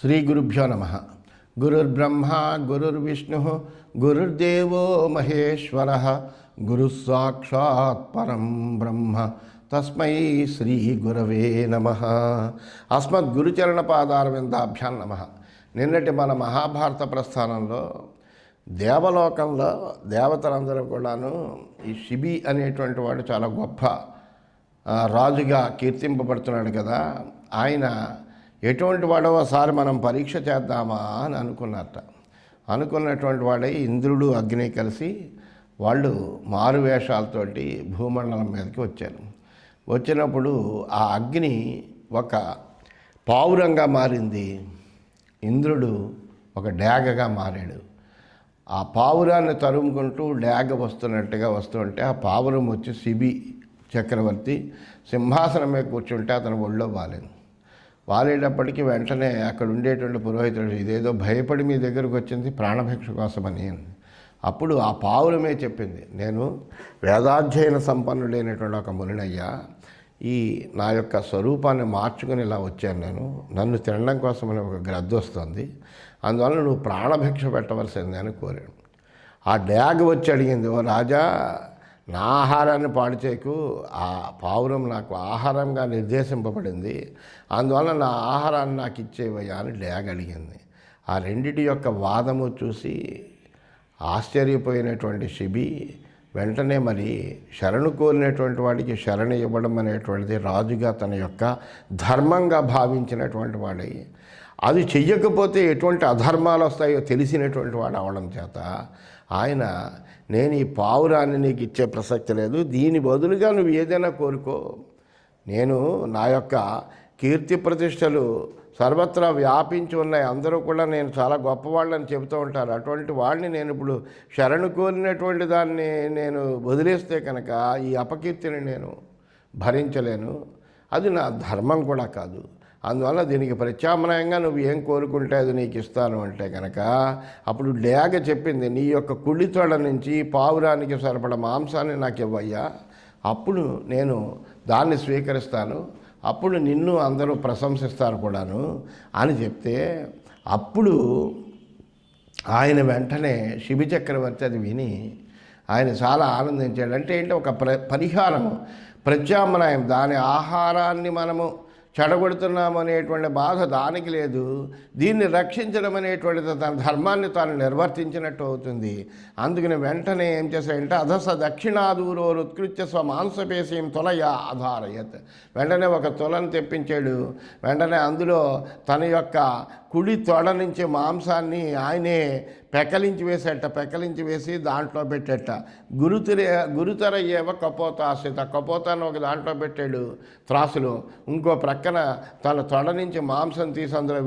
శ్రీ గురుభ్యో నమ. గురుర్బ్రహ్మ గురుర్విష్ణు గురుర్దేవో మహేశ్వర గురు సాక్షాత్ పరం బ్రహ్మ తస్మై శ్రీ గురవే నమ. అస్మద్ గురుచరణ పాదారవిందాభ్యాం నమ. నిన్నటి మన మహాభారత ప్రస్థానంలో దేవలోకంలో దేవతలందరూ కూడాను ఈ శిబి అనేటువంటి వాడు చాలా గొప్ప రాజుగా కీర్తింపబడుతున్నాడు కదా. ఆయన ఎటువంటి వాడో ఒకసారి మనం పరీక్ష చేద్దామా అని అనుకున్నట్ట. అనుకున్నటువంటి వాడే ఇంద్రుడు అగ్ని కలిసి వాళ్ళు మారువేషాలతోటి భూమండలం మీదకి వచ్చారు. వచ్చినప్పుడు ఆ అగ్ని ఒక పావురంగా మారింది, ఇంద్రుడు ఒక డేగగా మారాడు. ఆ పావురాన్ని తరుముకుంటూ డేగ వస్తున్నట్టుగా వస్తుంటే ఆ పావురం వచ్చి శిబి చక్రవర్తి సింహాసనం మీద కూర్చుంటే అతను ఒళ్ళో వాలింది. వాలేటప్పటికీ వెంటనే అక్కడ ఉండేటువంటి పురోహితుడు ఇదేదో భయపడి మీ దగ్గరకు వచ్చింది ప్రాణభిక్ష కోసమని. అప్పుడు ఆ పావురమే చెప్పింది, నేను వేదాధ్యయన సంపన్నుడైనటువంటి ఒక మునినయ్యా, ఈ నా యొక్క స్వరూపాన్ని మార్చుకుని ఇలా వచ్చాను, నన్ను తినడం కోసమని ఒక గ్రద్ద వస్తుంది, అందువల్ల నువ్వు ప్రాణభిక్ష పెట్టవలసింది అని కోరాడు. ఆ డ్యాగ్ వచ్చి అడిగింది, ఓ రాజా, నా ఆహారాన్ని పాడు చేయకు, ఆ పావురం నాకు ఆహారంగా నిర్దేశింపబడింది, అందువల్ల నా ఆహారాన్ని నాకు ఇచ్చేవయ్యా అని డ్యాగ్ అడిగింది. ఆ రెండిటి యొక్క వాదము చూసి ఆశ్చర్యపోయినటువంటి శిబి వెంటనే మరి శరణు కోరినటువంటి వాడికి శరణ ఇవ్వడం అనేటువంటిది రాజుగా తన యొక్క ధర్మంగా భావించినటువంటి వాడై, అది చెయ్యకపోతే ఎటువంటి అధర్మాలు వస్తాయో తెలిసినటువంటి వాడు అవడం చేత ఆయన, నేను ఈ పావురాన్ని నీకు ఇచ్చే ప్రసక్తి లేదు, దీని బదులుగా నువ్వు ఏదైనా కోరుకో, నేను నా యొక్క కీర్తి ప్రతిష్టలు సర్వత్రా వ్యాపించి ఉన్నాయి, అందరూ కూడా నేను చాలా గొప్పవాళ్ళని చెబుతూ ఉంటారు, అటువంటి వాడిని నేను ఇప్పుడు శరణు కోరినటువంటి దాన్ని నేను వదిలేస్తే కనుక ఈ అపకీర్తిని నేను భరించలేను, అది నా ధర్మం కూడా కాదు, అందువల్ల దీనికి ప్రత్యామ్నాయంగా నువ్వు ఏం కోరుకుంటే అది నీకు ఇస్తాను అంటే కనుక అప్పుడు డేగ చెప్పింది, నీ యొక్క కుడి తొడ నుంచి పావురానికి సరిపడ మాంసాన్ని నాకు ఇవ్వయ్యా, అప్పుడు నేను దాన్ని స్వీకరిస్తాను, అప్పుడు నిన్ను అందరూ ప్రశంసిస్తారు కూడాను అని చెప్తే, అప్పుడు ఆయన వెంటనే శిబి చక్రవర్తి అది విని ఆయన చాలా ఆనందించాడు. అంటే ఏంటి, ఒక పరిహారం, ప్రత్యామ్నాయం, దాని ఆహారాన్ని మనము చెడగొడుతున్నాము అనేటువంటి బాధ దానికి లేదు, దీన్ని రక్షించడం అనేటువంటిది తన ధర్మాన్ని తాను నిర్వర్తించినట్టు అవుతుంది. అందుకని వెంటనే ఏం చేశాడంటే, అధస దక్షిణాదూరో ఉత్కృత్య స్వమాంసపేశీం తొలయ ఆధారయత్, వెంటనే ఒక తొలను తెప్పించాడు. వెంటనే అందులో తన యొక్క కుడి తొడ నుంచి మాంసాన్ని ఆయనే పెకలించి వేసి దాంట్లో పెట్టేట. గురుతర ఏవ కపోతాశ్రిత, కపోతాన్ని ఒక దాంట్లో పెట్టాడు త్రాసులో, ఇంకో ప్రక్కన తన తొడ నుంచి మాంసం తీసి అందులో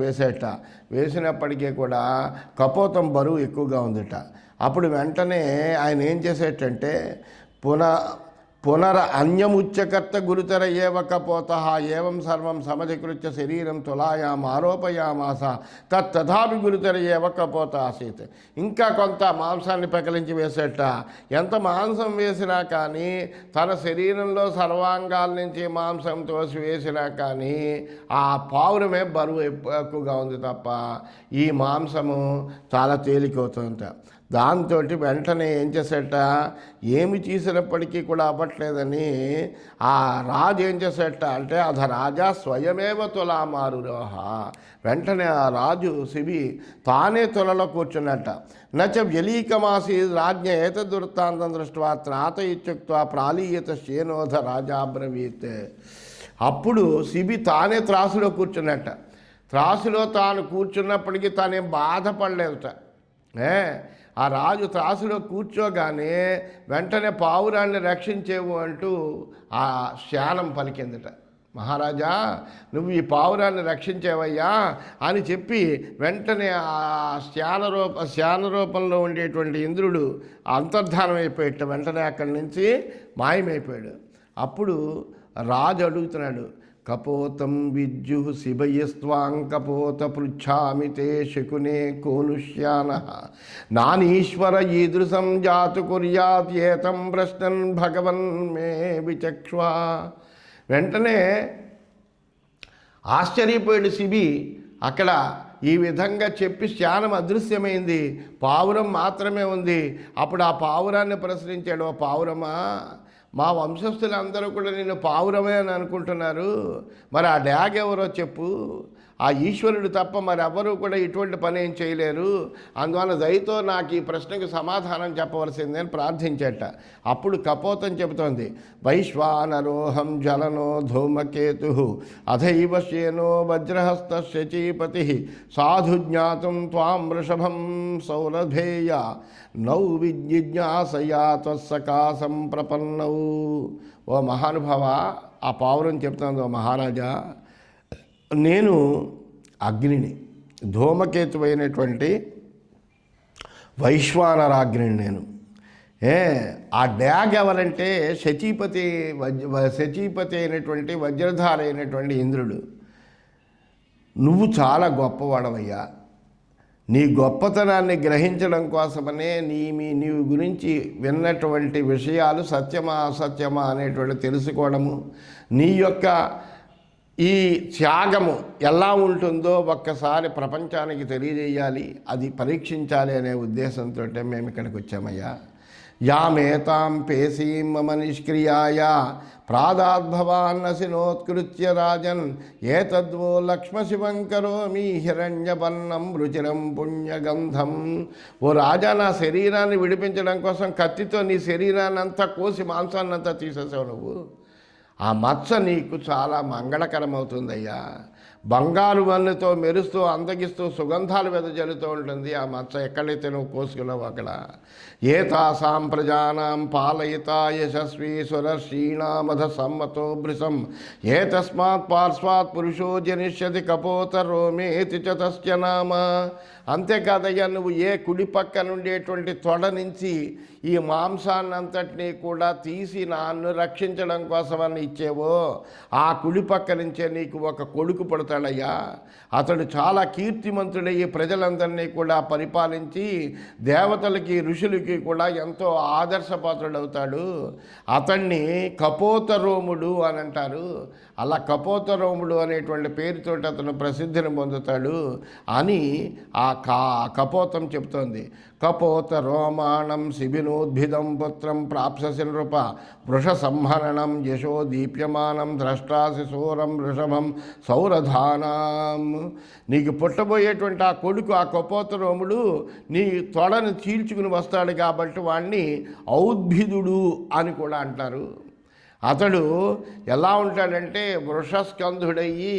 వేసినప్పటికీ కూడా కపోతం బరువు ఎక్కువగా ఉందిట. అప్పుడు వెంటనే ఆయన ఏం చేసేటంటే, పునర అన్యముచ్యకర్త గురుతర ఏవ కపోత ఏవం సర్వం సమధికృత్య శరీరం తులాయాం ఆరోపయామాస తథాపి గురుతర ఏవ కపోత ఆసీత్, ఇంకా కొంత మాంసాన్ని పెకలించి వేసేట. ఎంత మాంసం వేసినా కానీ, తన శరీరంలో సర్వాంగాల నుంచి మాంసం తోసి వేసినా కానీ ఆ పావురమే బరువు ఎక్కువగా ఉంది తప్ప ఈ మాంసము చాలా తేలికవుతుంట. దాంతో వెంటనే ఏం చేసేట, ఏమి చేసినప్పటికీ కూడా అవ్వట్లేదని ఆ రాజు ఏం చేసేట అంటే, అధ రాజా స్వయమేవ తులామారురోహ, వెంటనే ఆ రాజు శిబి తానే తులలో కూర్చున్నట్ట. నచ వ్యలీకమాసి రాజ్ఞ ఏతదృత్తాంతం దృష్ట్వా త్రాత ఇత్యుక్త్వా ప్రాళీయత శేనోధ రాజాబ్రవీత్. అప్పుడు శిబి తానే త్రాసులో కూర్చున్నట్ట. త్రాసులో తాను కూర్చున్నప్పటికీ తానేం బాధపడలేదుట. ఆ రాజు త్రాసులో కూర్చోగానే వెంటనే పావురాన్ని రక్షించేవు అంటూ ఆ శానం పలికిందట. మహారాజా, నువ్వు ఈ పావురాన్ని రక్షించేవయ్యా అని చెప్పి వెంటనే ఆ శాన రూపంలో ఉండేటువంటి ఇంద్రుడు అంతర్ధానం అయిపోయేట, వెంటనే అక్కడి నుంచి మాయమైపోయాడు. అప్పుడు రాజు అడుగుతున్నాడు, కపోతం విద్యు శిబయస్వాంకపోత పృచ్ఛామి తే శకునే కోనుష్యాన నానీశ్వర ఈదృశం జాతు కుర్యాత్ ఏతం ప్రశ్నన్ భగవన్ మే విచక్ష్వా. వెంటనే ఆశ్చర్యపోయాడు శిబి. అక్కడ ఈ విధంగా చెప్పి శ్యానం అదృశ్యమైంది, పావురం మాత్రమే ఉంది. అప్పుడు ఆ పావురాన్ని ప్రశ్నించాడు, ఓ పావురమా, మా వంశస్థులందరూ కూడా నిన్ను పావురమే అని అనుకుంటున్నారు, మరి ఆ డ్యాగ్ ఎవరో చెప్పు, ఆ ఈశ్వరుడు తప్ప మరి ఎవరూ కూడా ఇటువంటి పని ఏం చేయలేరు, అందువల్ల దయతో నాకు ఈ ప్రశ్నకు సమాధానం చెప్పవలసిందే అని ప్రార్థించేట. అప్పుడు కపోతం చెబుతోంది, వైశ్వానరోహం జలనో ధూమకేతు అథైవ శేనో వజ్రహస్త శచీపతి సాధు జ్ఞాతం త్వాం వృషభం సౌరభేయ నౌ విజిజ్ఞాసయా త్వత్సకాశం ప్రపన్నౌ. ఓ మహానుభావ, ఆ పావురం చెప్తోంది, ఓ మహారాజా, నేను అగ్నిని, ధూమకేతువైనటువంటి వైశ్వానరాగ్నిని నేను. ఆ డ్యాగ్ ఎవరంటే శచీపతి అయినటువంటి వజ్రధార అయినటువంటి ఇంద్రుడు. నువ్వు చాలా గొప్పవాడవయ్యా, నీ గొప్పతనాన్ని గ్రహించడం కోసమనే నీవు గురించి విన్నటువంటి విషయాలు సత్యమా అసత్యమా అనేటువంటి తెలుసుకోవడము, నీ యొక్క ఈ త్యాగము ఎలా ఉంటుందో ఒక్కసారి ప్రపంచానికి తెలియజేయాలి, అది పరీక్షించాలి అనే ఉద్దేశంతో మేము ఇక్కడికి వచ్చామయ్యా. యామేతాం పేసీం మమ నిష్క్రియాయ ప్రాదాద్భవాన్నసినోత్కృత్య రాజన్ ఏతద్వో లక్ష్మశివం కరోమి హిరణ్యపన్నం రుచిరం పుణ్యగంధం. ఓ రాజా, నా శరీరాన్ని విడిపించడం కోసం కత్తితో నీ శరీరాన్ని అంతా కోసి మాంసాన్నంతా తీసేసావు నువ్వు. ఆ మచ్చ నీకు చాలా మంగళకరమవుతుందయ్యా. బంగారు వన్నెతో మెరుస్తూ అందగిస్తూ సుగంధాలు వెదజల్లుతూ ఉంటుంది ఆ మచ్చ. ఎక్కడైతే నువ్వు కోసుకున్నావు అక్కడ. ఏతాసాం ప్రజానాం పాలయిత యశస్వీ సురర్షీణామధ సమ్మతో భృశం ఏతస్మాత్ పార్శ్వాత్ పురుషో జనిష్యతి కపోత రోమేతి చ తస్య నామ. అంతేకాదయ్యా, నువ్వు ఏ కుడి పక్క నుండేటువంటి తొడ నుంచి ఈ మాంసాన్నంతటినీ కూడా తీసి నన్ను రక్షించడం కోసమని ఇచ్చేవో, ఆ కుడి పక్క నుంచే నీకు ఒక కొడుకు పడతాడయ్యా. అతడు చాలా కీర్తిమంతుడయ్యి ప్రజలందరినీ కూడా పరిపాలించి దేవతలకి ఋషులకి కూడా ఎంతో ఆదర్శపాత్రుడవుతాడు. అతన్ని కపోతరోముడు అని అంటారు. అలా కపోతరోముడు అనేటువంటి పేరుతోటి అతను ప్రసిద్ధిని పొందుతాడు అని ఆ కపోతం చెప్తోంది. కపోత రోమాణం శిబినోద్భిదం పుత్రం ప్రాప్ససి నృప వృష సంహరణం యశో దీప్యమానం ద్రష్టాసి శూరం వృషభం సౌరధానాం. నీకు పుట్టబోయేటువంటి ఆ కొడుకు, ఆ కపోత రోముడు నీ తొడను చీల్చుకుని వస్తాడు కాబట్టి వాణ్ణి ఔద్భిదుడు అని కూడా అంటారు. అతడు ఎలా ఉంటాడంటే వృషస్కంధుడయ్యి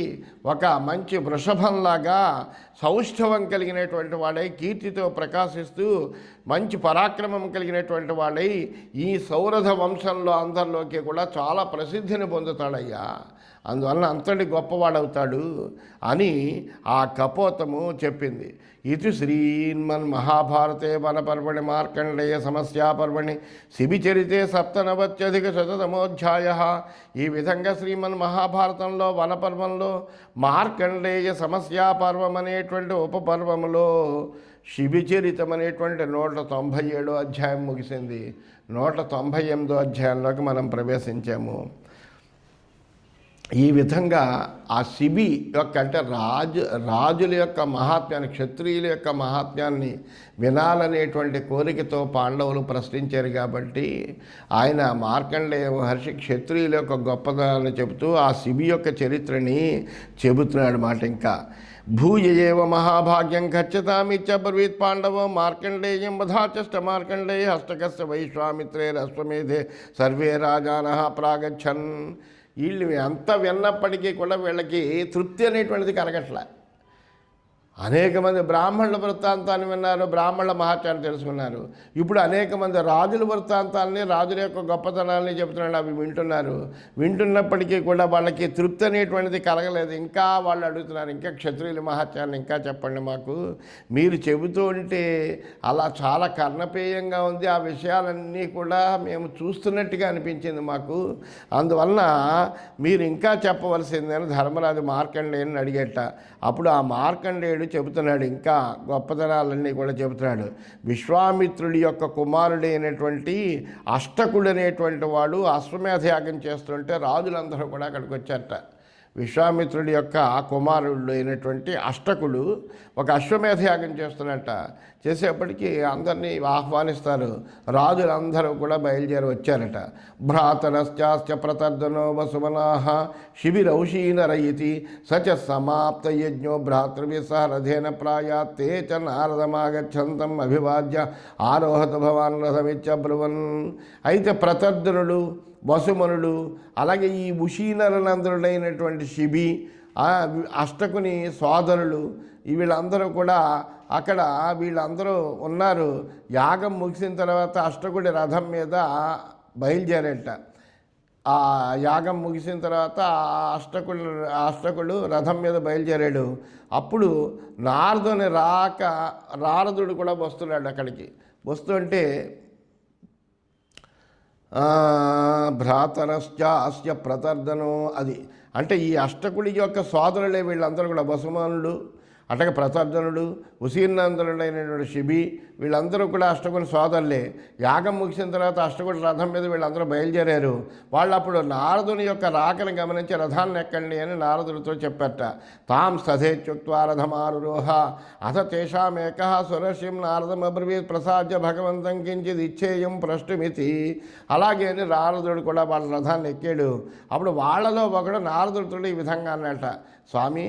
ఒక మంచి వృషభంలాగా సౌష్ఠవం కలిగినటువంటి వాడై కీర్తితో ప్రకాశిస్తూ మంచి పరాక్రమం కలిగినటువంటి వాడై ఈ సౌరథ వంశంలో అందరిలోకి కూడా చాలా ప్రసిద్ధిని పొందుతాడయ్యా. అందువలన అంతటి గొప్పవాడవుతాడు అని ఆ కపోతము చెప్పింది. ఇది శ్రీమన్ మహాభారతే వనపర్వణి మార్కండేయ సమస్యాపర్వణి శిబిచరితే 97+100తమోధ్యాయ. ఈ విధంగా శ్రీమన్ మహాభారతంలో వనపర్వంలో మార్కండేయ సమస్యాపర్వం అనేటువంటి ఉపపర్వములో శిబిచరితం అనేటువంటి 197వ అధ్యాయం ముగిసింది. 198వ అధ్యాయంలోకి మనం ప్రవేశించాము. ఈ విధంగా ఆ శిబి యొక్క అంటే రాజుల యొక్క మహాత్మ్యాన్ని, క్షత్రియుల యొక్క మహాత్మ్యాన్ని వినాలనేటువంటి కోరికతో పాండవులు ప్రశ్నించారు కాబట్టి ఆయన మార్కండేయ మహర్షి క్షత్రియుల యొక్క గొప్పదనాన్ని చెబుతూ ఆ శిబి యొక్క చరిత్రని చెబుతున్నాడు మాట. ఇంకా భూయేవ మహాభాగ్యం ఖచ్చితామిత్యబ్రవీత్ పాండవో మార్కండేయం వధాచష్ట మార్కండేయ హస్తకస్య వైశ్వామిత్రే రశ్వమేధే సర్వే రాజానః ప్రాగచ్చన్. వీళ్ళు ఎంత విన్నప్పటికీ కూడా వీళ్ళకి తృప్తి అనేటువంటిది కలగట్లే. అనేక మంది బ్రాహ్మణుల వృత్తాంతాన్ని విన్నారు, బ్రాహ్మణుల మహాత్యాన్ని తెలుసుకున్నారు. ఇప్పుడు అనేక మంది రాజుల వృత్తాంతాలని, రాజుల యొక్క గొప్పతనాన్ని చెబుతున్నాడు, అవి వింటున్నారు. వింటున్నప్పటికీ కూడా వాళ్ళకి తృప్తి అనేటువంటిది కలగలేదు. ఇంకా వాళ్ళు అడుగుతున్నారు, ఇంకా క్షత్రియుల మహాత్యాన్ని ఇంకా చెప్పండి మాకు. మీరు చెబుతూ ఉంటే అలా చాలా కర్ణపేయంగా ఉంది, ఆ విషయాలన్నీ కూడా మేము చూస్తున్నట్టుగా అనిపించింది మాకు. అందువలన మీరు ఇంకా చెప్పవలసిందని ధర్మరాజు మార్కండేయుని అడిగేట. అప్పుడు ఆ మార్కండేయుడు చెబుతున్నాడు, ఇంకా గొప్పతనాలన్నీ కూడా చెబుతున్నాడు. విశ్వామిత్రుడి యొక్క కుమారుడైనటువంటి అష్టకుడు అనేటువంటి వాడు అశ్వమేధ యాగం చేస్తుంటే రాజులందరూ కూడా అక్కడికి వచ్చారట. విశ్వామిత్రుడి యొక్క కుమారుడు అయినటువంటి అష్టకుడు ఒక అశ్వమేధ యాగం చేస్తున్నట్ట. చేసేప్పటికీ అందరినీ ఆహ్వానిస్తారు. రాజులందరూ కూడా బయలుదేరి వచ్చారట. భ్రాతరశ్చాస్య ప్రతర్దనో వసుమనాహ శిబిరౌషీనరయితి సచ సమాప్త యజ్ఞో భ్రాతృభి సహ రథేన ప్రాయాత్ తే చ నారదమాగచ్చంతం అభివాద్య ఆరోహత భవాన్ రథమిచ్చబ్రువన్. అయితే ప్రతర్దనుడు, వసుమనుడు, అలాగే ఈ ఉషీనరనందరుడైనటువంటి శిబి, అష్టకుని సోదరులు, వీళ్ళందరూ కూడా అక్కడ వీళ్ళందరూ ఉన్నారు. యాగం ముగిసిన తర్వాత అష్టకుడి రథం మీద బయలుదేరేట. ఆ యాగం ముగిసిన తర్వాత అష్టకుడు రథం మీద బయలుదేరాడు. అప్పుడు నారదుడు కూడా వస్తున్నాడు అక్కడికి. వస్తుంటే భ్రాతరశ్చ అస్య ప్రతర్దనో, అది అంటే ఈ అష్టకుడి యొక్క సోదరులే వీళ్ళందరూ కూడా వసుమానుడు, అటక ప్రతర్దనుడు, ఉసీర్నందనుడైనటువంటి శిబి, వీళ్ళందరూ కూడా అష్టకుని సోదరులే. యాగం ముగిసిన తర్వాత అష్టకుడి రథం మీద వీళ్ళందరూ బయలుదేరారు. వాళ్ళు అప్పుడు నారదుని యొక్క రాకను గమనించి రథాన్ని ఎక్కండి అని నారదుడితో చెప్పారట. తాం సధేత్యుక్త్వా రథమారురోహ అథ తేషామేక సురశ్యం నారదమబ్రవీత్ ప్రసాద్య భగవంతం కించిద్ ఇచ్చేయం ప్రష్టుమితి. అలాగే అని నారదుడు కూడా వాళ్ళ రథాన్ని ఎక్కాడు. అప్పుడు వాళ్ళలో ఒకడు నారదుడితో ఈ విధంగా అన్నట, స్వామి,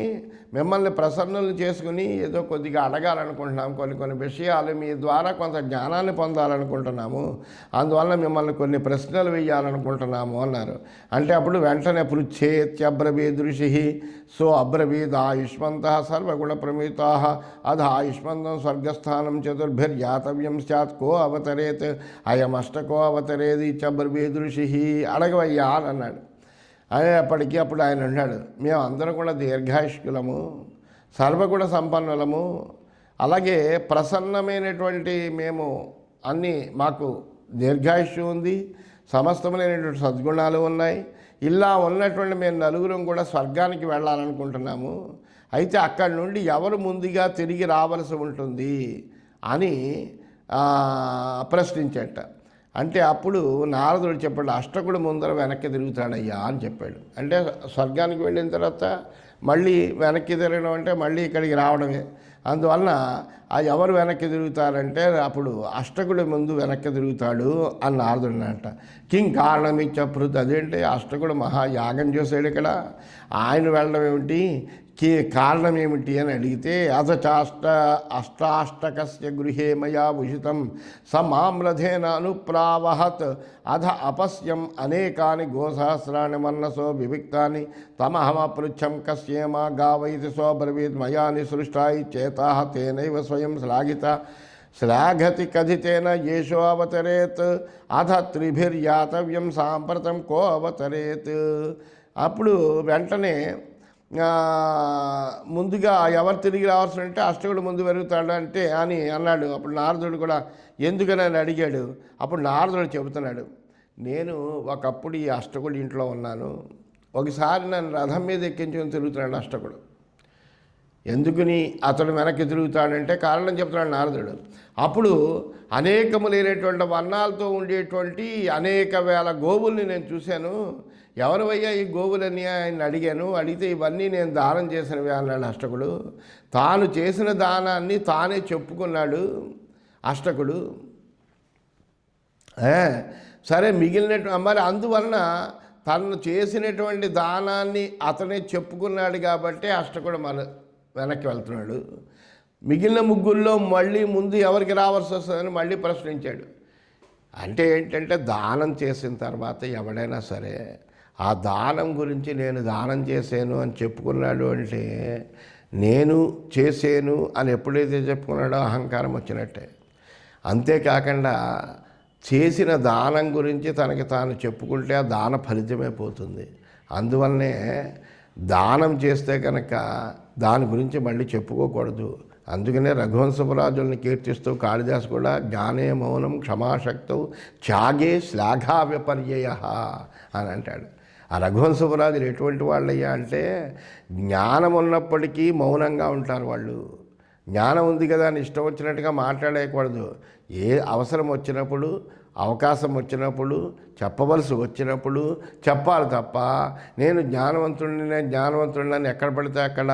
మిమ్మల్ని ప్రసన్నులు చేసుకుని ఏదో కొద్దిగా అడగాలనుకుంటున్నాము, కొన్ని విషయాలు మీ ద్వారా కొంత జ్ఞానాన్ని పొందాలనుకుంటున్నాము, అందువల్ల మిమ్మల్ని కొన్ని ప్రశ్నలు వేయాలనుకుంటున్నాము అన్నారు. అంటే అప్పుడు వెంటనే పృచ్ఛేత్యబ్రవీద్ ఋషి సో అబ్రవీద్ ఆయుష్మంత సర్వగుణ ప్రమితా అధ ఆయుష్మంతం స్వర్గస్థానం చతుర్భిర్యాతవ్యం స్యాత్ కో అవతరేత్ అయమష్టకో అవతరేది చబ్రవీద్ ఋషి. అడగవయ్యా అని అన్నాడు. అనేప్పటికీ అప్పుడు ఆయన అన్నాడు, మేము అందరం కూడా దీర్ఘాయుష్కులము, సర్వగుణ సంపన్నులము, అలాగే ప్రసన్నమైనటువంటి మేము అన్నీ, మాకు దీర్ఘాయుష్యం ఉంది, సమస్తమైనటువంటి సద్గుణాలు ఉన్నాయి. ఇలా ఉన్నటువంటి మేము నలుగురం కూడా స్వర్గానికి వెళ్ళాలనుకుంటున్నాము. అయితే అక్కడి నుండి ఎవరు ముందుగా తిరిగి రావలసి ఉంటుంది అని ప్రశ్నించట. అంటే అప్పుడు నారదుడు చెప్పాడు, అష్టకుడు ముందర వెనక్కి తిరుగుతాడయ్యా అని చెప్పాడు. అంటే స్వర్గానికి వెళ్ళిన తర్వాత మళ్ళీ వెనక్కి తిరగడం అంటే మళ్ళీ ఇక్కడికి రావడమే. అందువలన ఎవరు వెనక్కి తిరుగుతారంటే అప్పుడు అష్టకుడు ముందు వెనక్కి తిరుగుతాడు అని నారదుడు అంట. కింగ్ కారణమిచ్చప్రుత్, అదేంటి అష్టకుడు మహాయాగం చేశాడు ఇక్కడ, ఆయన వెళ్ళడం ఏమిటి, కారణం ఏమిటి అని అడిగితే, అష్టాష్టకస్య గృహే మయా భుషితం సమామ్రథేన అనుప్రావహత్ అధ అపశ్యం అనేకాని గోసహస్రాణి మన్నసో వివిక్తాని తమహమపృచ్ఛం కస్యేమా గావైతి సోబ్రవీద్ మయా నిసృష్టా చేతా తేనైవ స్వయం శ్లాఘిత శ్లాఘతి కథితేన యేషో అవతరేత్ అధ త్రిభిర్యాతవ్యం సాంప్రతం కో అవతరేత్. అప్పుడు వెంటనే ముందుగా ఎవరు తిరిగి రావాల్సి అంటే అష్టకుడు ముందు పెరుగుతాడు అంటే అని అన్నాడు. అప్పుడు నారదుడు కూడా ఎందుకని అని అడిగాడు. అప్పుడు నారదుడు చెబుతున్నాడు, నేను ఒకప్పుడు ఈ అష్టకుడు ఇంట్లో ఉన్నాను, ఒకసారి నన్ను రథం మీద ఎక్కించుకొని తిరుగుతున్నాడు అష్టకుడు. ఎందుకుని అతడు వెనక్కి తిరుగుతాడంటే కారణం చెప్తున్నాడు నారదుడు. అప్పుడు అనేకములైనటువంటి వర్ణాలతో ఉండేటువంటి అనేక వేల గోవుల్ని నేను చూశాను. ఎవరివయ్యా ఈ గోవులని ఆయన అడిగాను. అడిగితే ఇవన్నీ నేను దానం చేసినవి అన్నాడు అష్టకుడు. తాను చేసిన దానాన్ని తానే చెప్పుకున్నాడు అష్టకుడు. సరే, మరి అందువలన తను చేసినటువంటి దానాన్ని అతనే చెప్పుకున్నాడు కాబట్టి అష్టకుడు వెనక్కి వెళ్తున్నాడు. మిగిలిన ముగ్గుల్లో మళ్ళీ ముందు ఎవరికి రావాల్సి వస్తుందని మళ్ళీ ప్రశ్నించాడు. అంటే ఏంటంటే దానం చేసిన తర్వాత ఎవడైనా సరే ఆ దానం గురించి నేను దానం చేశాను అని చెప్పుకున్నాడు అంటే నేను చేశాను అని ఎప్పుడైతే చెప్పుకున్నాడో అహంకారం వచ్చినట్టే. అంతేకాకుండా చేసిన దానం గురించి తనకి తాను చెప్పుకుంటే ఆ దాన ఫలితమే పోతుంది. అందువల్లనే దానం చేస్తే కనుక దాని గురించి మళ్ళీ చెప్పుకోకూడదు. అందుకనే రఘువంశపురాజుల్ని కీర్తిస్తూ కాళిదాసు కూడా జ్ఞానే మౌనం క్షమాశక్తౌ త్యాగే శ్లాఘా విపర్యయ అని అంటాడు. ఆ రఘువంశపురాజులు ఎటువంటి వాళ్ళయ్యా అంటే జ్ఞానం ఉన్నప్పటికీ మౌనంగా ఉంటారు వాళ్ళు. జ్ఞానం ఉంది కదా అని ఇష్టం వచ్చినట్టుగా మాట్లాడేయకూడదు. ఏ అవసరం వచ్చినప్పుడు, అవకాశం వచ్చినప్పుడు, చెప్పవలసి వచ్చినప్పుడు చెప్పాలి తప్ప నేను జ్ఞానవంతుడిని ఎక్కడ పడితే అక్కడ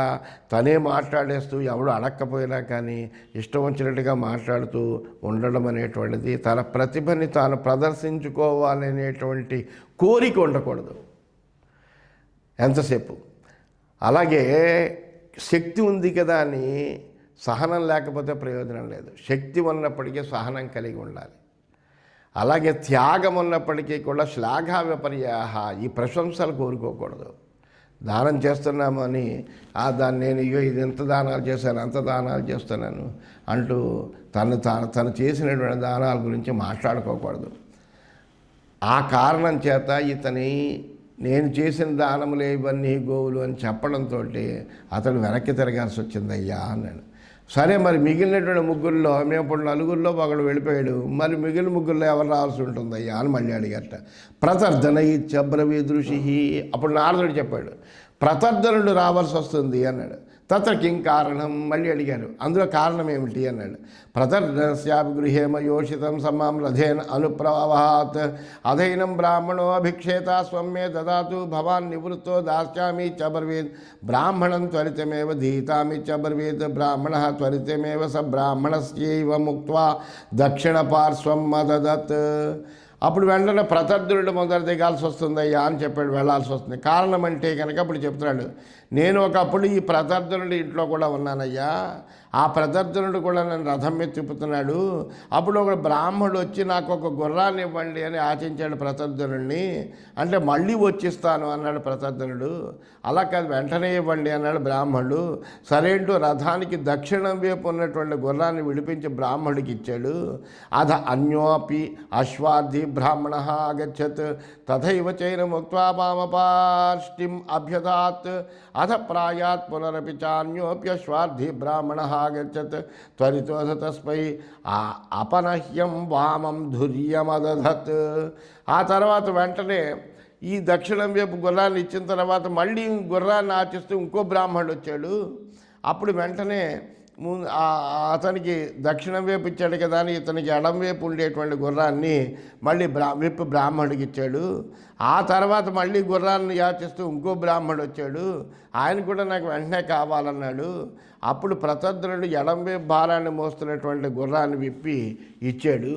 తనే మాట్లాడేస్తూ ఎవడు అడక్కపోయినా కానీ ఇష్టం వచ్చినట్టుగా మాట్లాడుతూ ఉండడం అనేటువంటిది తన ప్రతిభని తాను ప్రదర్శించుకోవాలనేటువంటి కోరిక ఉండకూడదు ఎంతసేపు. అలాగే శక్తి ఉంది కదా అని సహనం లేకపోతే ప్రయోజనం లేదు. శక్తి ఉన్నప్పటికీ సహనం కలిగి ఉండాలి. అలాగే త్యాగం ఉన్నప్పటికీ కూడా శ్లాఘా విపర్యాహ, ఈ ప్రశంసలు కోరుకోకూడదు. దానం చేస్తున్నాము అని దాన్ని నేను ఇది ఎంత దానాలు చేశాను అంత దానాలు చేస్తున్నాను అంటూ తను చేసినటువంటి దానాల గురించి మాట్లాడుకోకూడదు. ఆ కారణం చేత నేను చేసిన దానములే ఇవన్నీ గోవులు అని చెప్పడంతో అతను వెనక్కి తిరగాల్సి వచ్చిందయ్యా అన్నాడు. సరే, మరి మిగిలినటువంటి ముగ్గురులో మేము ఇప్పుడు నలుగురిలో ఒకడు వెళ్ళిపోయాడు, మరి మిగిలిన ముగ్గురులో ఎవరు రావాల్సి ఉంటుందయ్యా అని మళ్ళీ అడిగట. ప్రతర్ధన ఇచ్చబ్రవీదృషి. అప్పుడు నారదుడు చెప్పాడు, ప్రతర్ధనుడు రావాల్సి వస్తుంది అన్నాడు. తత్ర కిం కారణం మళ్ళీ అడిగారు. అందులో కారణం ఏమిటి అన్నాడు. ప్రతర్ధనస్యాపి గృహేమ యోషితం సమాం రథేన అనుప్రవాహాత్ అధైనం బ్రాహ్మణో అభిక్షేత స్వమ్మే దదాతు భవాన్ నివృత్తో దాస్యామి చబ్రవీద్ బ్రాహ్మణం త్వరితమేవ ధీతామి చబ్రవీద్ బ్రాహ్మణ త్వరితమేవ స బ్రాహ్మణస్యైవ ముక్త్వా దక్షిణ పార్శ్వం మదదత్. అప్పుడు వెంటనే ప్రతర్ధనుడు మొదలు దిగాల్సి వస్తుందయ్యా అని చెప్పాడు, వెళ్ళాల్సి వస్తుంది. కారణం అంటే కనుక అప్పుడు చెప్తున్నాడు, నేను ఒకప్పుడు ఈ ప్రతర్ధనుడి ఇంట్లో కూడా ఉన్నానయ్యా. ఆ ప్రతర్ధనుడు కూడా నన్ను రథం మీద తిప్పుతున్నాడు. అప్పుడు ఒక బ్రాహ్మణుడు వచ్చి నాకు ఒక గుర్రాన్ని ఇవ్వండి అని ఆశించాడు ప్రతర్ధనుడిని. అంటే మళ్ళీ వచ్చిస్తాను అన్నాడు ప్రతర్ధనుడు. అలా కాదు, వెంటనే ఇవ్వండి అన్నాడు బ్రాహ్మణుడు. సరేంటూ రథానికి దక్షిణం వైపు ఉన్నటువంటి గుర్రాన్ని విడిపించి బ్రాహ్మణుడికి ఇచ్చాడు. అధ అన్యోపి అశ్వార్థి బ్రాహ్మణ ఆగచ్చత్ తథైవ చైన ముక్త్వా పామపాష్టిం అభ్యదాత్ అథ ప్రాయాత్ పునరపి చాన్యోప్యశ్వార్థి బ్రాహ్మణ ఆగచ్చత్ త్వరితోధ తస్మై అపనహ్యం వామం ధుర్యమదధత్. ఆ తర్వాత వెంటనే ఈ దక్షిణం వైపు గుర్రాన్ని ఇచ్చిన తర్వాత మళ్ళీ గుర్రాన్ని ఆచిస్తూ ఇంకో బ్రాహ్మణుడు వచ్చాడు. అప్పుడు వెంటనే అతనికి దక్షిణం వైపు ఇచ్చాడు కదా అని ఇతనికి ఎడం వైపు ఉండేటువంటి గుర్రాన్ని మళ్ళీ విప్పు బ్రాహ్మణుడికి ఇచ్చాడు. ఆ తర్వాత మళ్ళీ గుర్రాన్ని యాచిస్తూ ఇంకో బ్రాహ్మణుడు వచ్చాడు. ఆయన కూడా నాకు వెంటనే కావాలన్నాడు. అప్పుడు ప్రతర్ధనుడు ఎడం వైపు భారాన్ని మోస్తున్నటువంటి గుర్రాన్ని విప్పి ఇచ్చాడు.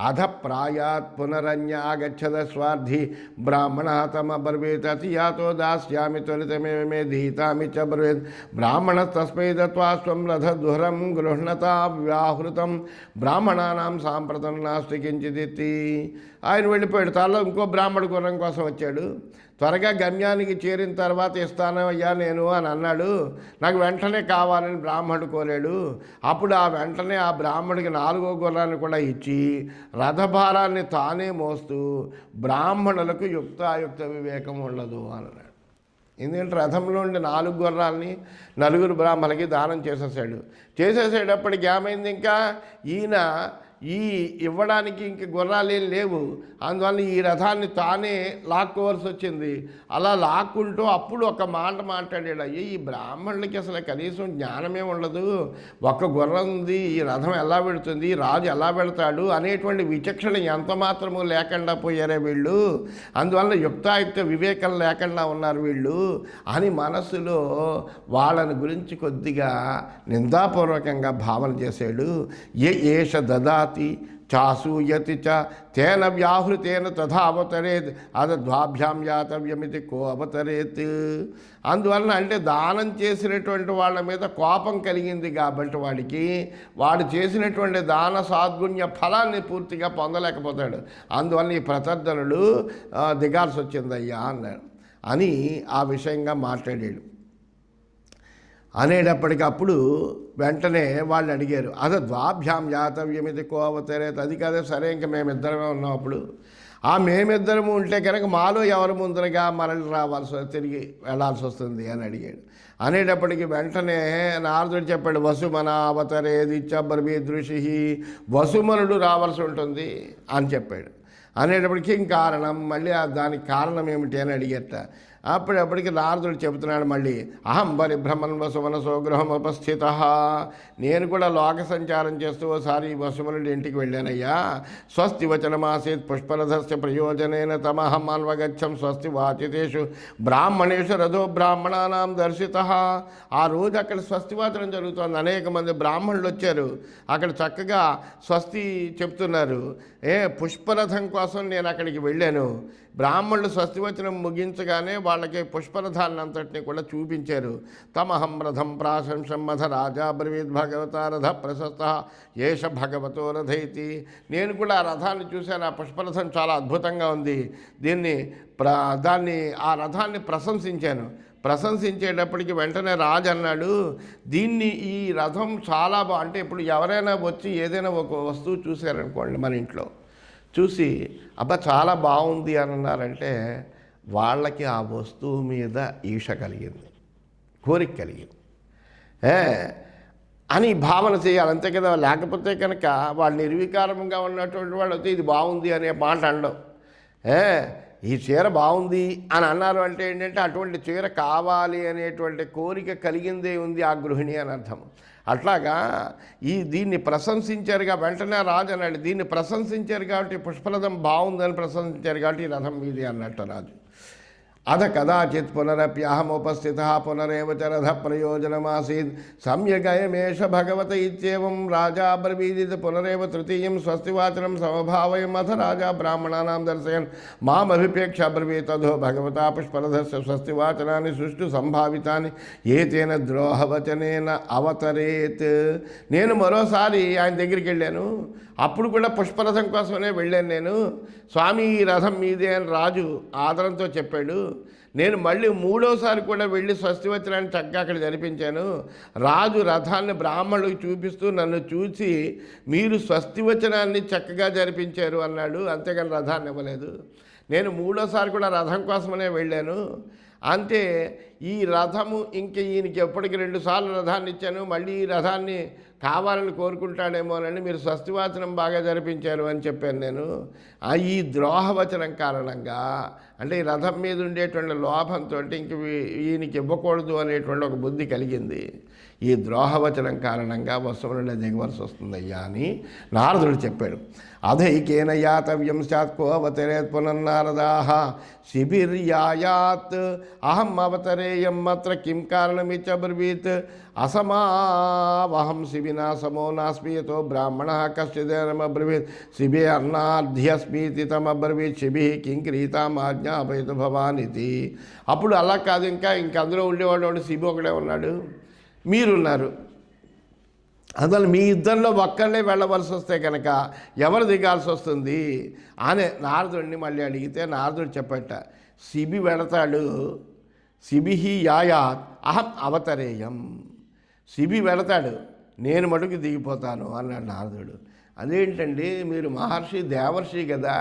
అధ ప్రాయాత్ పునరన్యాగచ్చద స్వార్థి బ్రాహ్మణ తమబ్రవీత్ అతియాతో దాస్యామి త్వరితమేవ మే ధీతామి చ బ్రవీత్ బ్రాహ్మణ తస్మై దత్వా స్వం రథదుహరం గృహ్ణతా వ్యాహృతం బ్రాహ్మణానాం సాంప్రతం నాస్తి కించిదిత్తి. ఆయన వెళ్ళిపోయాడు. తనలో ఇంకో బ్రాహ్మణ గుర్రం కోసం వచ్చాడు. త్వరగా గమ్యానికి చేరిన తర్వాత ఇస్తాను అయ్యా నేను అని అన్నాడు. నాకు వెంటనే కావాలని బ్రాహ్మణుడు కోరాడు. అప్పుడు వెంటనే ఆ బ్రాహ్మడికి 4వ గుర్రాన్ని కూడా ఇచ్చి రథభారాన్ని తానే మోస్తూ బ్రాహ్మణులకు యుక్తాయుక్త వివేకం ఉండదు అన్నాడు. ఎందుకంటే రథంలో ఉండే 4 గుర్రాలని 4 బ్రాహ్మణులకి దానం చేసేసేటప్పటికి ఏమైంది, ఇంకా ఈయన ఇవ్వడానికి ఇంక గుర్రాలేం లేవు. అందువల్ల ఈ రథాన్ని తానే లాక్కోవాల్సి వచ్చింది. అలా లాక్కుంటూ అప్పుడు ఒక మాట మాట్లాడాడు, అయ్యి ఈ బ్రాహ్మణులకి అసలు కనీసం జ్ఞానమే ఉండదు, ఒక్క గుర్రం ఉంది, ఈ రథం ఎలా పెడుతుంది, రాజు ఎలా పెడతాడు అనేటువంటి విచక్షణ ఎంత మాత్రము లేకుండా పోయారే వీళ్ళు, అందువల్ల యుక్తాయుక్త వివేకం లేకుండా ఉన్నారు వీళ్ళు అని మనస్సులో వాళ్ళని గురించి కొద్దిగా నిందాపూర్వకంగా భావన చేశాడు. ఏష దదాతి చాసూయతి చ తేన వ్యాహృతేన తథా అవతరేత్ అద ద్వాభ్యాం యాతవ్యమితి కో అవతరేత్. అందువలన అంటే దానం చేసినటువంటి వాళ్ళ మీద కోపం కలిగింది కాబట్టి వాడు చేసినటువంటి దాన సాద్గుణ్య ఫలాన్ని పూర్తిగా పొందలేకపోతాడు. అందువల్ల ఈ ప్రతర్ధనుడు దిగాల్సి వచ్చిందయ్యా అన్నాడు అని ఆ విషయంగా మాట్లాడాడు. అనేటప్పటికప్పుడు వెంటనే వాళ్ళు అడిగారు, అదే ద్వాభ్యాం యాతవ్యమిది కో అవతరేత్. అది కాదే, సరే ఇంకా మేమిద్దరమే ఉన్నాం. అప్పుడు మేమిద్దరము ఉంటే కనుక మాలో ఎవరు ముందరగా మరలి తిరిగి వెళ్ళాల్సి వస్తుంది అని అడిగాడు. అనేటప్పటికి వెంటనే నారదుడు చెప్పాడు, వసుమన అవతరేది చబ్రవీదృషి, వసుమనుడు రావాల్సి ఉంటుంది అని చెప్పాడు. అనేటప్పటికీ కారణం మళ్ళీ దానికి కారణం ఏమిటి అని అడిగట. అప్పటికి నారదుడు చెబుతున్నాడు మళ్ళీ, అహం పరిభ్రమన్ వసుమనసో గృహం ఉపస్థిత, నేను కూడా లోక సంచారం చేస్తూ ఓసారి వసుమనుడి ఇంటికి వెళ్ళానయ్యా. స్వస్తి వచనమాసీత్ పుష్పరథస్య ప్రయోజనేన తమహం అన్వగచ్చం స్వస్తి వాచితేషు బ్రాహ్మణేషు రథో బ్రాహ్మణానాం దర్శిత. ఆ రోజు అక్కడ స్వస్తి వాచనం జరుగుతోంది. అనేక మంది బ్రాహ్మణులు వచ్చారు. అక్కడ చక్కగా స్వస్తి చెప్తున్నారు. పుష్పరథం కోసం నేను అక్కడికి వెళ్ళాను. బ్రాహ్మణులు స్వస్తివచనం ముగించగానే వాళ్ళకి పుష్పరథాన్ని అంతటినీ కూడా చూపించారు. తమహం రథం ప్రాశంసం మధ రాజా బ్రవీద్ భగవత రథ ప్రశస్త ఏష భగవతో రథైతి. నేను కూడా ఆ రథాన్ని చూశాను. ఆ పుష్పరథం చాలా అద్భుతంగా ఉంది. ఆ రథాన్ని ప్రశంసించాను. ప్రశంసించేటప్పటికి వెంటనే రాజు అన్నాడు, ఈ రథం చాలా అంటే ఇప్పుడు ఎవరైనా వచ్చి ఏదైనా ఒక వస్తువు చూశారనుకోండి మన ఇంట్లో, చూసి అబ్బా చాలా బాగుంది అని అన్నారంటే వాళ్ళకి ఆ వస్తువు మీద ఈష కలిగింది, కోరిక కలిగింది అని భావన చేయాలి, అంతే కదా. లేకపోతే కనుక వాళ్ళు నిర్వికారంగా ఉన్నటువంటి వాళ్ళు అయితే ఇది బాగుంది అనే మాట అనడం. ఈ చీర బాగుంది అని అన్నారు అంటే ఏంటంటే అటువంటి చీర కావాలి అనేటువంటి కోరిక కలిగిందే ఉంది ఆ గృహిణి అని అర్థం. అట్లాగా దీన్ని ప్రశంసించారుగా వెంటనే రాజు అన్నాడు, దీన్ని ప్రశంసించారు కాబట్టి పుష్పరథం బాగుందని ప్రశంసించారు కాబట్టి ఈ రథం మీది అన్నట్టు రాజు. అధ కదాచిత్ పునరప్యహముపస్థిత పునరేవ చ రథ ప్రయోజనమాసీద్ సమ్యగయమేష భగవత ఇత్యేవం రాజా బ్రవీదిత్ పునరేవ తృతీయం స్వస్తివాచనం సమభావయం అథ రాజా బ్రాహ్మణానాం దర్శయన్ మామభిపేక్ష బ్రవీత్ అధో భగవతా పుష్పరథస్య స్వస్తివాచనాన్ని సుష్టు సంభావితాన్ని ఏతేన ద్రోహవచనేన అవతరేత్. నేను మరోసారి ఆయన దగ్గరికి వెళ్ళాను. అప్పుడు కూడా పుష్పరథం కోసమనే వెళ్ళాను నేను. స్వామి ఈ రథం మీదే అని రాజు ఆదరంతో చెప్పాడు. నేను మళ్ళీ మూడోసారి కూడా వెళ్ళి స్వస్తివచనాన్ని చక్కగా అక్కడ జరిపించాను. రాజు రథాన్ని బ్రాహ్మణులకు చూపిస్తూ నన్ను చూసి మీరు స్వస్తివచనాన్ని చక్కగా జరిపించారు అన్నాడు. అంతేగాని రథాన్ని ఇవ్వలేదు. నేను మూడోసారి కూడా రథం కోసమనే వెళ్ళాను. అంటే ఈ రథము ఇంక ఈయనకి ఎప్పటికి 2 సార్లు రథాన్ని ఇచ్చాను, మళ్ళీ ఈ రథాన్ని కావాలని కోరుకుంటాడేమోనని మీరు స్వస్తివాచనం బాగా జరిపించారు అని చెప్పాను నేను. ఈ ద్రోహవచనం కారణంగా అంటే ఈ రథం మీద ఉండేటువంటి లోభంతో ఇంక ఈయనకి ఇవ్వకూడదు అనేటువంటి ఒక బుద్ధి కలిగింది. ఈ ద్రోహవచనం కారణంగా వసుమనుడే దిగవలసి వస్తుందయ్యా అని నారదుడు చెప్పాడు. అధైకేన యాతవ్యం స్యాత్ కో అవతరేత్ పునన్నారదాః శిబిర్యాయాత్ అహం అవతరేయం అత్ర కిం కారణమిత్యబ్రవీత్ అసమావహం శిబినా సమో నాస్మి యతో బ్రాహ్మణः కశ్చిదేనమబ్రవీత్ శిబే అన్నార్థ్యస్మీతి తమబ్రవీత్ శిబి కిం క్రీతామాజ్ఞాపయతు భవాన్ ఇది. అప్పుడు అలా కాదు, ఇంకా అందులో ఉండేవాడు శిబి ఒకడే ఉన్నాడు, మీరున్నారు. అందువల్ల మీ ఇద్దరిలో ఒక్కళ్ళే వెళ్ళవలసి వస్తే కనుక ఎవరు దిగాల్సి వస్తుంది అని నారదుడిని మళ్ళీ అడిగితే నారదుడు చెప్పట, శిబి వెళతాడు, శిబిహి యాయాత్ అహం అవతరేయం. శిబి వెళతాడు, నేను మటుకు దిగిపోతాను అన్నాడు నారదుడు. అదేంటండి మీరు మహర్షి దేవర్షి కదా,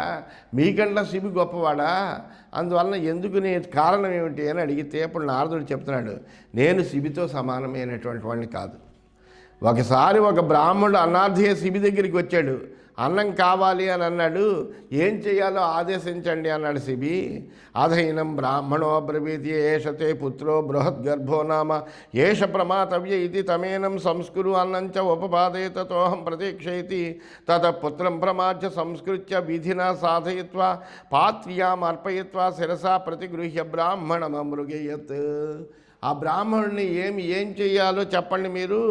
మీకంటే శిబి గొప్పవాడా, అందువలన ఎందుకు కారణం ఏమిటి అని అడిగితే అప్పుడు నారదుడు చెప్తున్నాడు, నేను శిబితో సమానమైనటువంటి వాడిని కాదు. ఒకసారి ఒక బ్రాహ్మణుడు అన్నార్థియ శిబి దగ్గరికి వచ్చాడు, అన్నం కావాలి అని అన్నాడు. ఏం చేయాలో ఆదేశించండి అన్నాడు శిబి. అధైనం బ్రాహ్మణో బ్రవీతి ఏషతే పుత్రో బృహద్గర్భో నామ ఏష ప్రమాతవ్య ఇది తమేనం సంస్కురు అన్నంచ ఉపపాదయతోహం ప్రతీక్షయతి తత పుత్రం ప్రమాద్య సంస్కృత్య విధినా సాధయిత్వా పాత్ర్యాం అర్పయిత్వా శిరసా ప్రతిగృహ్య బ్రాహ్మణం మృగయత్. ఆ బ్రాహ్మణుడిని ఏం చేయాలో చెప్పండి, మీరు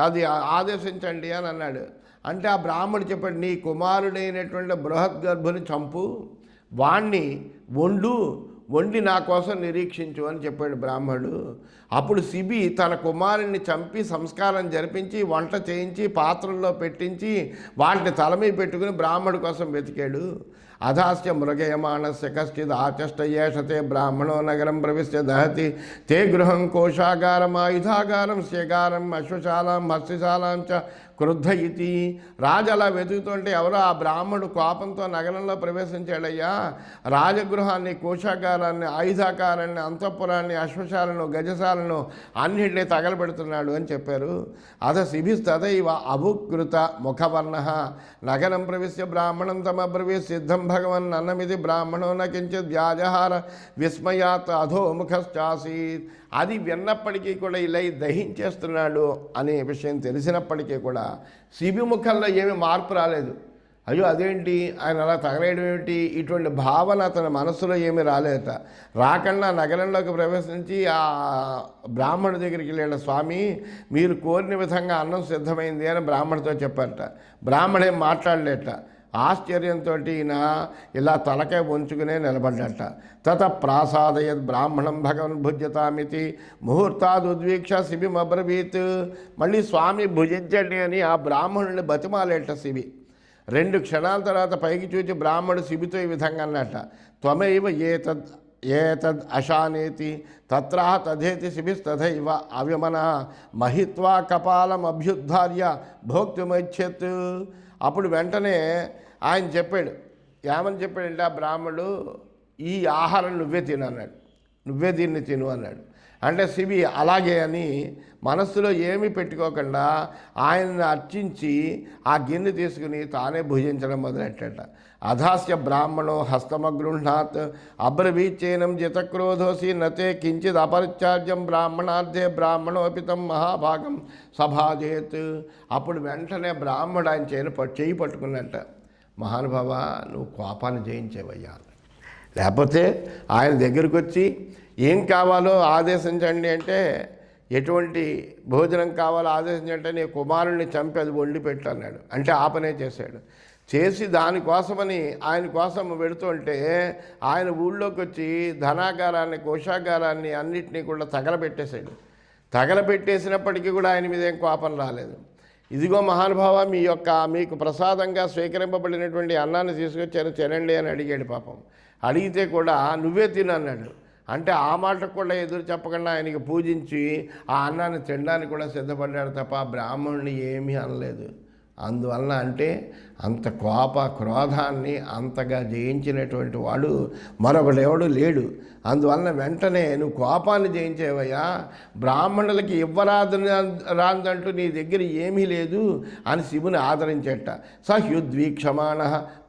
అది ఆదేశించండి అని అన్నాడు. అంటే ఆ బ్రాహ్మణుడు చెప్పాడు, నీ కుమారుడైనటువంటి బృహద్గర్భుని చంపు, వాణ్ణి వండి నా కోసం నిరీక్షించు అని చెప్పాడు బ్రాహ్మణుడు. అప్పుడు శిబి తన కుమారుణ్ణి చంపి సంస్కారం జరిపించి వంట చేయించి పాత్రల్లో పెట్టించి వాటిని తల మీద పెట్టుకుని బ్రాహ్మణుడి కోసం వెతికాడు. అధాస్య మృగయమానస్య కశ్చిద్ ఆచష్టయేషతే బ్రాహ్మణో నగరం ప్రవిశ్య దహతి తే గృహం కోశాగారం ఆయుధాగారం స్యగారం అశ్వశాలాం మత్స్యశాలాం చ క్రుద్ధ ఇతి. రాజు అలా వెతుకుతుంటే ఎవరో ఆ బ్రాహ్మణుడు కోపంతో నగరంలో ప్రవేశించాడయ్యా, రాజగృహాన్ని, కోశాగారాన్ని, ఆయుధాకారాన్ని, అంతఃపురాన్ని, అశ్వశాలను, గజశాలను అన్నింటినీ తగలబెడుతున్నాడు అని చెప్పారు. అథ శిభిస్తదైవ అభుకృత ముఖవర్ణ నగరం ప్రవిశ్య బ్రాహ్మణం తమబ్రవీత్ సిద్ధం భగవన్ అన్నమిది బ్రాహ్మణో నకించిత్ వ్యాజహార విస్మయాత్ అధోముఖశ్చాసీత్. అది విన్నప్పటికీ కూడా ఇలా దహించేస్తున్నాడు అనే విషయం తెలిసినప్పటికీ కూడా శిబి ముఖంలో ఏమీ మార్పు రాలేదు. అయ్యో అదేంటి ఆయన అలా తగలేయడం ఏమిటి, ఇటువంటి భావన అతని మనసులో ఏమీ రాలేదట. రాకుండా నగరంలోకి ప్రవేశించి ఆ బ్రాహ్మణుడి దగ్గరికి వెళ్ళాడు. స్వామి, మీరు కోరిన విధంగా అన్నం సిద్ధమైంది అని బ్రాహ్మణుడితో చెప్పారట. బ్రాహ్మణేం మాట్లాడలేట. ఆశ్చర్యంతో ఈయన ఇలా తలకాయ వంచుకునే నిలబడ్డట. తత ప్రాసాదయద్ బ్రాహ్మణం భగవన్ భుజ్యతామితి ముహూర్తాదుద్వీక్ష శిబిమబ్రవీత్. మళ్ళీ స్వామి భుజించండి అని ఆ బ్రాహ్మణుడిని బతిమాలేట శిబి. 2 క్షణాల తర్వాత పైకి చూచి బ్రాహ్మణుడు శిబితో ఈ విధంగా అన్నట్ట, త్వమైవ ఏతద్ అశానేతి తత్రాహ తథేతి శిబిస్తథైవ అవ్యమన మహిత్వా కపాలం అభ్యుద్ధార్య భోక్తుమైచ్చేత్. అప్పుడు వెంటనే ఆయన చెప్పాడు, ఏమని చెప్పాడంటే ఆ బ్రాహ్మణుడు, ఈ ఆహారం నువ్వే తిను అన్నాడు. నువ్వే దీన్ని తిను అన్నాడు. అంటే శిబి అలాగే అని మనస్సులో ఏమీ పెట్టుకోకుండా ఆయన్ని అర్చించి ఆ గిన్నె తీసుకుని తానే భుజించడం మొదలెట్టట. అధాస్య బ్రాహ్మణో హస్తమగృహ్ణాత్ అబ్రవీచేనం జితక్రోధోసి నతే కించిద్ అపరిచార్యం బ్రాహ్మణార్థే బ్రాహ్మణోపితం మహాభాగం సభాజేత్. అప్పుడు వెంటనే బ్రాహ్మణుడు ఆయన చేయి పట్టుకున్నట్ట. మహానుభావ, నువ్వు కోపాన్ని జయించేవయ్యా. లేకపోతే ఆయన దగ్గరికి వచ్చి ఏం కావాలో ఆదేశించండి అంటే, ఎటువంటి భోజనం కావాలో ఆదేశించంటే నీ కుమారుణ్ణి చంపి అది వండి పెట్టు అన్నాడు. అంటే ఆ పనే చేశాడు. చేసి దానికోసమని ఆయన కోసం వెడుతుంటే ఆయన ఊళ్ళోకి వచ్చి ధనాగారాన్ని, కోశాగారాన్ని అన్నిటినీ కూడా తగలబెట్టేశాడు. తగలబెట్టేసినప్పటికీ కూడా ఆయన మీద ఏం కోపం రాలేదు. ఇదిగో మహానుభావ, మీకు ప్రసాదంగా స్వీకరింపబడినటువంటి అన్నాన్ని తీసుకొచ్చాను, తినండి అని అడిగాడు. పాపం అడిగితే కూడా నువ్వే తిను అన్నాడు. అంటే ఆ మాటకు కూడా ఎదురు చెప్పకుండా ఆయనకి పూజించి ఆ అన్నాన్ని తినడానికి కూడా సిద్ధపడ్డాడు తప్ప బ్రాహ్మణుని ఏమీ అనలేదు. అందువలన అంటే అంత క్రోధాన్ని అంతగా జయించినటువంటి వాడు మరొకడెవడు లేడు. అందువలన వెంటనే నువ్వు కోపాన్ని జయించేవయ్యా, బ్రాహ్మణులకి రాదంటూ నీ దగ్గర ఏమీ లేదు అని శివుని ఆదరించేట. సహ్యుద్వీక్షమాణ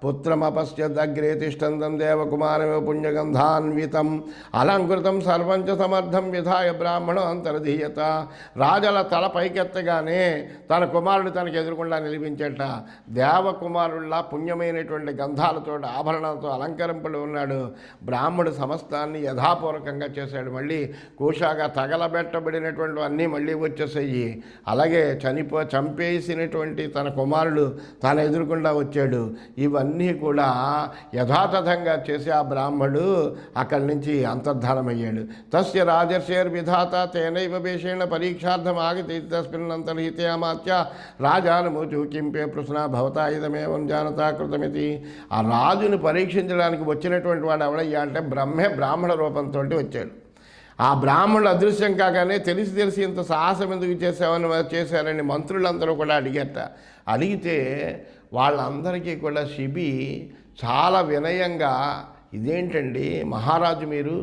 పుత్రమపశ్యదగ్రే తిష్టంతం దేవకుమారమే పుణ్యగంధాన్వితం అలంకృతం సర్వంచ సమర్థం విధాయ బ్రాహ్మణం అంతర్ధీయత. రాజల తల పైకెత్తగానే తన కుమారుడు తనకు ఎదురుకుండా నిలిపించేట. దేవకుమారుల్లా పుణ్యమైనటువంటి గంధాలతో ఆభరణాలతో అలంకరింపడి ఉన్నాడు. బ్రాహ్మణుడు సమస్తాన్ని యథాపూర్వకంగా చేశాడు. మళ్ళీ కూషాగా తగలబెట్టబడినటువంటి అన్నీ మళ్ళీ వచ్చేసాయి. అలాగే చంపేసినటువంటి తన కుమారుడు తన ఎదురుకుండా వచ్చాడు. ఇవన్నీ కూడా యథాతథంగా చేసి ఆ బ్రాహ్మణుడు అక్కడి నుంచి అంతర్ధానమయ్యాడు. తస్య రాజర్షేర్ విధాత తేనైవ వేషేణ పరీక్షార్థం ఆగితే తస్మిన్నంతర్హితే అమాత్య రాజానుమూచు కింపే ప్రశ్న భవతా ఇదమేవం జానతా కృతమితి. ఆ రాజును పరీక్షించడానికి వచ్చినటువంటి వాడు ఎవడయ్యా అంటే బ్రాహ్మణ రూపంతో వచ్చాడు. ఆ బ్రాహ్మణుడు అదృశ్యం కాగానే తెలిసి ఇంత సాహసం ఎందుకు చేశారని మంత్రులందరూ కూడా అడిగట. అడిగితే వాళ్ళందరికీ కూడా శిబి చాలా వినయంగా, ఇదేంటండి మహారాజు, మీరు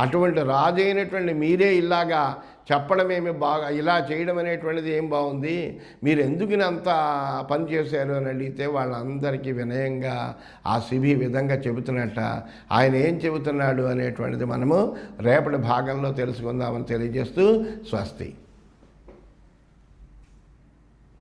అటువంటి రాజు అయినటువంటి మీరే ఇలాగా చెప్పడమేమి ఇలా చేయడం అనేటువంటిది ఏం బాగుంది, మీరు ఎందుకు అంత పని చేశారు అని అడిగితే వాళ్ళందరికీ వినయంగా ఆ శిబి విధంగా చెబుతున్నట్ట. ఆయన ఏం చెబుతున్నాడు అనేటువంటిది మనము రేపటి భాగంలో తెలుసుకుందామని తెలియజేస్తూ స్వస్తి.